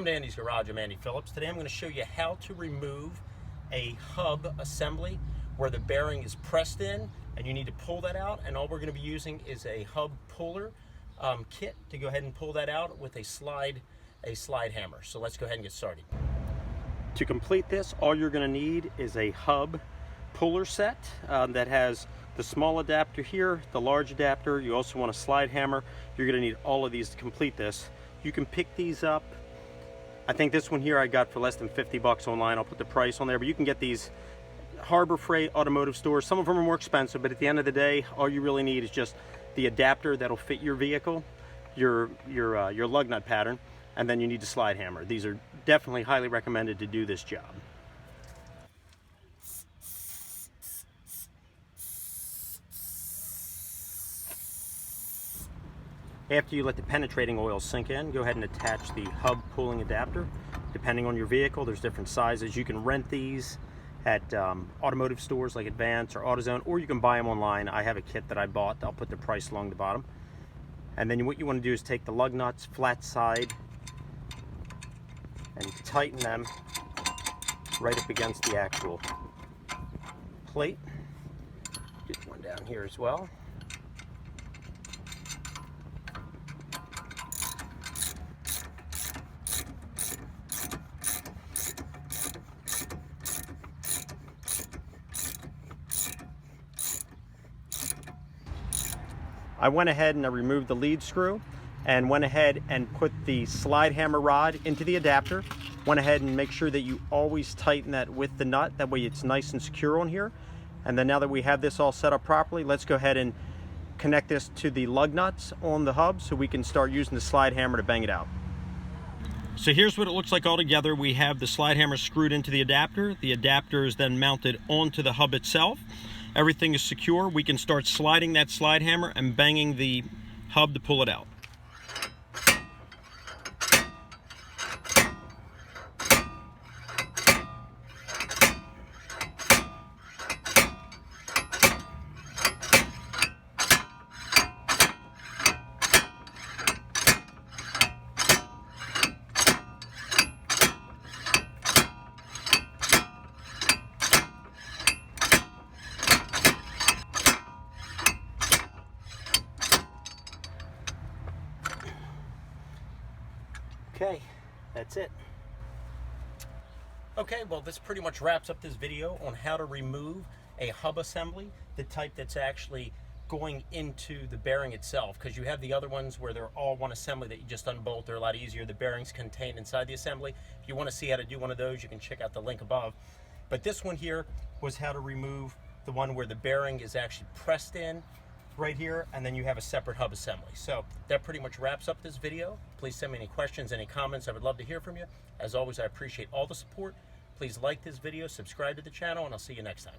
Welcome to Andy's Garage. I'm Andy Phillips. Today I'm going to show you how to remove a hub assembly where the bearing is pressed in and you need to pull that out, and all we're going to be using is a hub puller kit to go ahead and pull that out with a slide hammer. So let's go ahead and get started. To complete this, all you're going to need is a hub puller set that has the small adapter here, the large adapter. You also want a slide hammer. You're going to need all of these to complete this. You can pick these up. I think this one here I got for less than 50 bucks online. I'll put the price on there, but you can get these Harbor Freight automotive stores. Some of them are more expensive, but at the end of the day, all you really need is just the adapter that'll fit your vehicle, your lug nut pattern, and then you need a slide hammer. These are definitely highly recommended to do this job. After you let the penetrating oil sink in, go ahead and attach the hub pulling adapter. Depending on your vehicle, there's different sizes. You can rent these at automotive stores like Advance or AutoZone, or you can buy them online. I have a kit that I bought. I'll put the price along the bottom. And then what you want to do is take the lug nuts, flat side, and tighten them right up against the actual plate. Get one down here as well. I went ahead and I removed the lead screw and went ahead and put the slide hammer rod into the adapter. Went ahead and make sure that you always tighten that with the nut. That way it's nice and secure on here. And then now that we have this all set up properly, let's go ahead and connect this to the lug nuts on the hub so we can start using the slide hammer to bang it out. So here's what it looks like all together. We have the slide hammer screwed into the adapter. The adapter is then mounted onto the hub itself. Everything is secure. We can start sliding that slide hammer and banging the hub to pull it out. Okay, that's it. Okay, well, this pretty much wraps up this video on how to remove a hub assembly, the type that's actually going into the bearing itself, because you have the other ones where they're all one assembly that you just unbolt. They're a lot easier. The bearing's contained inside the assembly. If you want to see how to do one of those, you can check out the link above. But this one here was how to remove the one where the bearing is actually pressed in right here, and then you have a separate hub assembly. So that pretty much wraps up this video. Please send me any questions, any comments. I would love to hear from you. As always, I appreciate all the support. Please like this video, subscribe to the channel, and I'll see you next time.